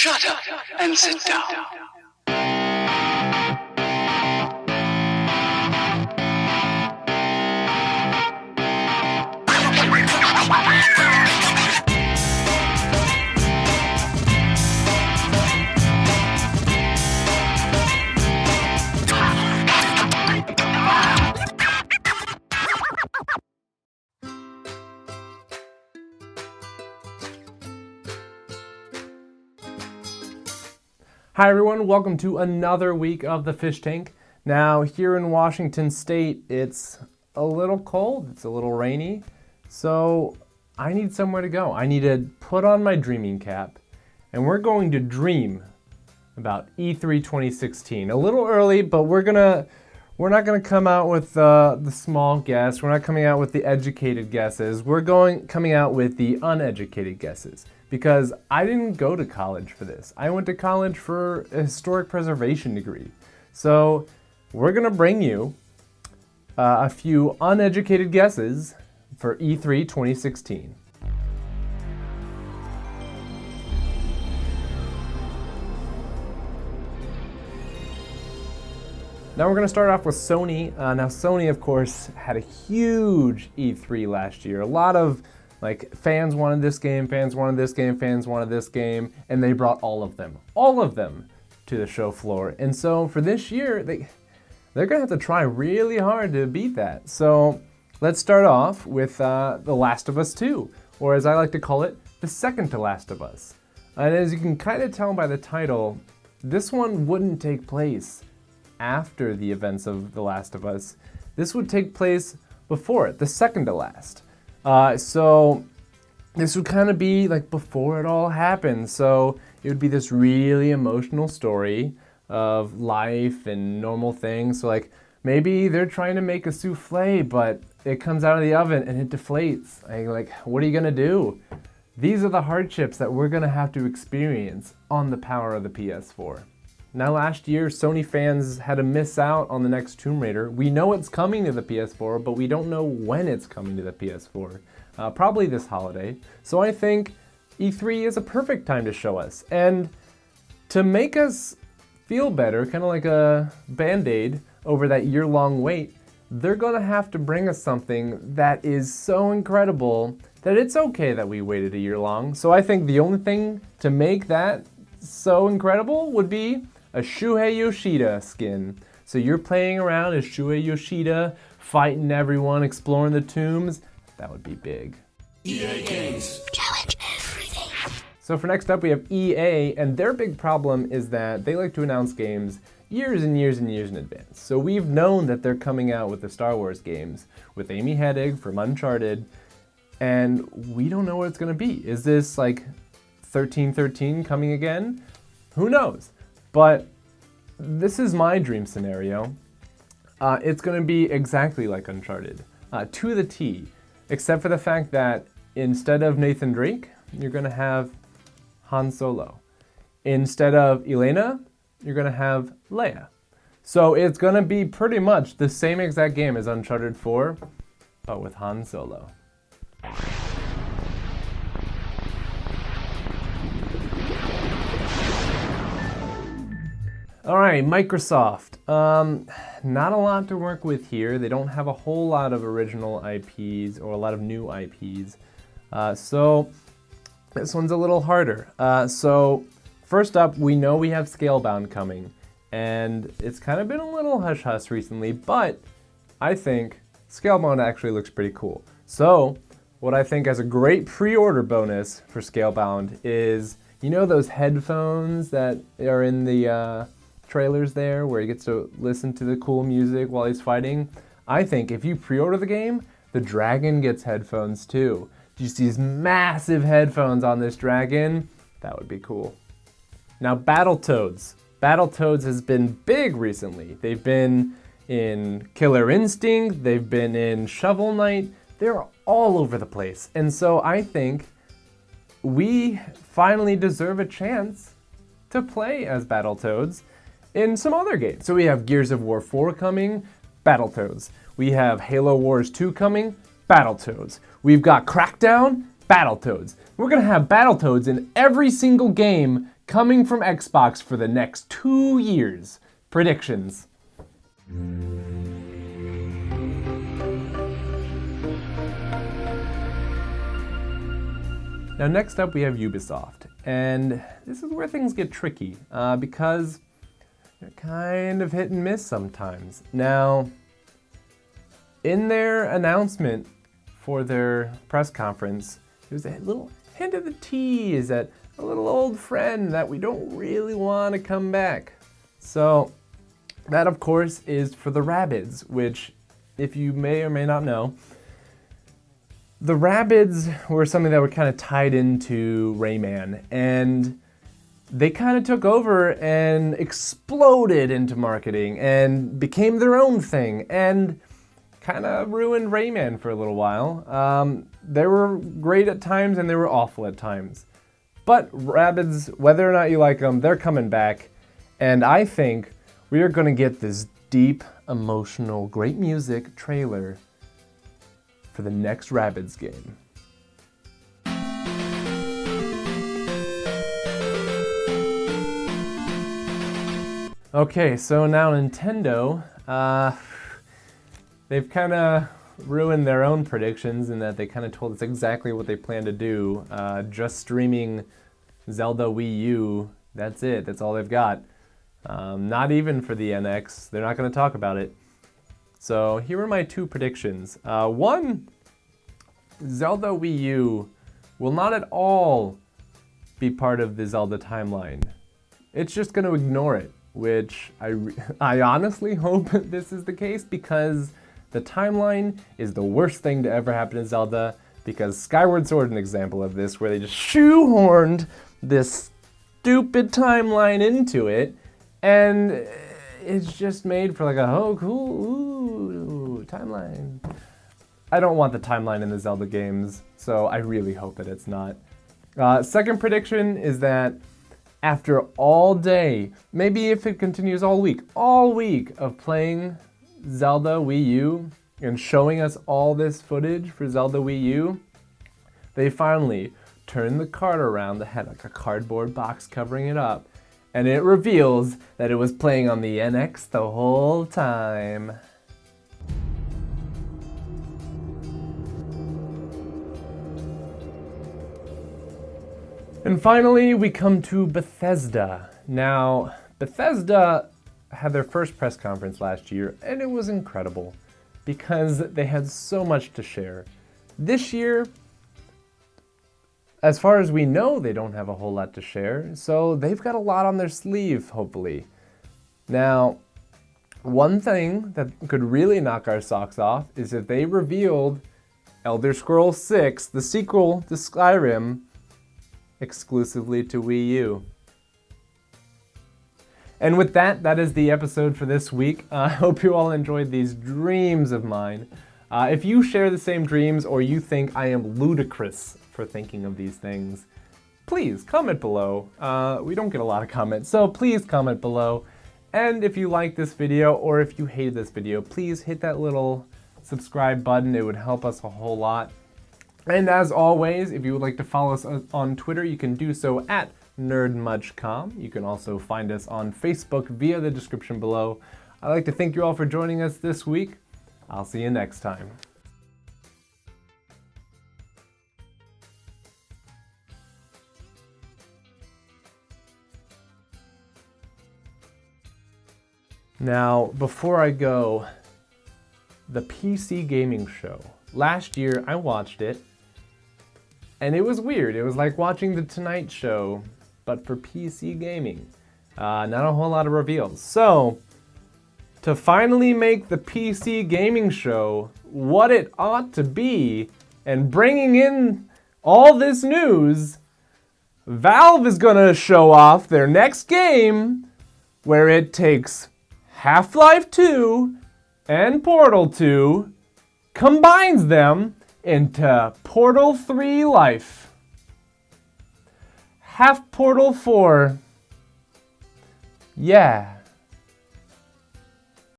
Shut up and sit down. Hi everyone, welcome to another week of the Fish Tank. Now here in Washington State, it's a little cold, it's a little rainy, so I need somewhere to go. I need to put on my dreaming cap, and we're going to dream about E3 2016. A little early, but we're not gonna come out with the small guess. We're not coming out with the educated guesses. We're coming out with the uneducated guesses. Because I didn't go to college for this. I went to college for a historic preservation degree. So we're gonna bring you a few uneducated guesses for E3 2016. Now we're gonna start off with Sony. Now Sony, of course, had a huge E3 last year. A lot of fans wanted this game, fans wanted this game, fans wanted this game, and they brought all of them to the show floor. And so for this year, they're gonna have to try really hard to beat that. So let's start off with The Last of Us 2, or as I like to call it, the second to Last of Us. And as you can kind of tell by the title, this one wouldn't take place after the events of The Last of Us. This would take place before it, the second to last. So this would kind of be like before it all happened. So it would be this really emotional story of life and normal things. So maybe they're trying to make a souffle, but it comes out of the oven and it deflates. What are you gonna do? These are the hardships that we're gonna have to experience on the power of the PS4. Now last year, Sony fans had to miss out on the next Tomb Raider. We know it's coming to the PS4, but we don't know when it's coming to the PS4. Probably this holiday. So I think E3 is a perfect time to show us. And to make us feel better, kind of like a Band-Aid over that year-long wait, they're gonna have to bring us something that is so incredible that it's okay that we waited a year long. So I think the only thing to make that so incredible would be a Shuhei Yoshida skin. So you're playing around as Shuhei Yoshida, fighting everyone, exploring the tombs. That would be big. EA Games. Challenge everything. So for next up we have EA, and their big problem is that they like to announce games years and years and years in advance. So we've known that they're coming out with the Star Wars games with Amy Hennig from Uncharted, and we don't know what it's gonna be. Is this 1313 coming again? Who knows? But this is my dream scenario. It's going to be exactly like Uncharted, to the T, except for the fact that instead of Nathan Drake, you're going to have Han Solo. Instead of Elena, you're going to have Leia. So it's going to be pretty much the same exact game as Uncharted 4, but with Han Solo. All right, Microsoft. Not a lot to work with here. They don't have a whole lot of original IPs or a lot of new IPs. So this one's a little harder. So first up, we know we have Scalebound coming, and it's kind of been a little hush-hush recently, but I think Scalebound actually looks pretty cool. So what I think as a great pre-order bonus for Scalebound is, you know those headphones that are in the trailers there where he gets to listen to the cool music while he's fighting? I think if you pre-order the game, the dragon gets headphones too. Just these massive headphones on this dragon, that would be cool. Now Battletoads. Battletoads has been big recently. They've been in Killer Instinct, they've been in Shovel Knight, they're all over the place. And so I think we finally deserve a chance to play as Battletoads in some other games. So we have Gears of War 4 coming, Battletoads. We have Halo Wars 2 coming, Battletoads. We've got Crackdown, Battletoads. We're gonna have Battletoads in every single game coming from Xbox for the next 2 years. Predictions. Now next up we have Ubisoft, and this is where things get tricky because they're kind of hit and miss sometimes. Now, in their announcement for their press conference, there's a little hint of the tease at a little old friend that we don't really want to come back. So that of course is for the Rabbids, which, if you may or may not know, the Rabbids were something that were kind of tied into Rayman, and they kind of took over and exploded into marketing and became their own thing and kind of ruined Rayman for a little while. They were great at times and they were awful at times. But Rabbids, whether or not you like them, they're coming back, and I think we are going to get this deep, emotional, great music trailer for the next Rabbids game. Okay, so now Nintendo, they've kind of ruined their own predictions in that they kind of told us exactly what they plan to do. Just streaming Zelda Wii U, that's it, that's all they've got. Not even for the NX, they're not going to talk about it. So here are my two predictions. One, Zelda Wii U will not at all be part of the Zelda timeline. It's just going to ignore it, which I honestly hope this is the case, because the timeline is the worst thing to ever happen in Zelda, because Skyward Sword is an example of this, where they just shoehorned this stupid timeline into it, and it's just made for like a, oh cool, ooh, timeline. I don't want the timeline in the Zelda games, so I really hope that it's not. Second prediction is that after all day, maybe if it continues all week of playing Zelda Wii U and showing us all this footage for Zelda Wii U, they finally turn the card around that had like a cardboard box covering it up, and it reveals that it was playing on the NX the whole time. And finally, we come to Bethesda. Now, Bethesda had their first press conference last year, and it was incredible because they had so much to share. This year, as far as we know, they don't have a whole lot to share, so they've got a lot on their sleeve, hopefully. Now, one thing that could really knock our socks off is if they revealed Elder Scrolls 6, the sequel to Skyrim, exclusively to Wii U. And with that, that is the episode for this week. I hope you all enjoyed these dreams of mine. If you share the same dreams or you think I am ludicrous for thinking of these things, please comment below. We don't get a lot of comments, so please comment below. And if you like this video or if you hated this video, please hit that little subscribe button. It would help us a whole lot. And as always, if you would like to follow us on Twitter, you can do so at NerdMuchCom. You can also find us on Facebook via the description below. I'd like to thank you all for joining us this week. I'll see you next time. Now, before I go, the PC gaming show. Last year, I watched it, and it was weird. It was like watching The Tonight Show, but for PC gaming. Not a whole lot of reveals. So, to finally make the PC gaming show what it ought to be, and bringing in all this news, Valve is gonna show off their next game, where it takes Half-Life 2 and Portal 2, combines them into Portal 3 Life. Half Portal 4. Yeah.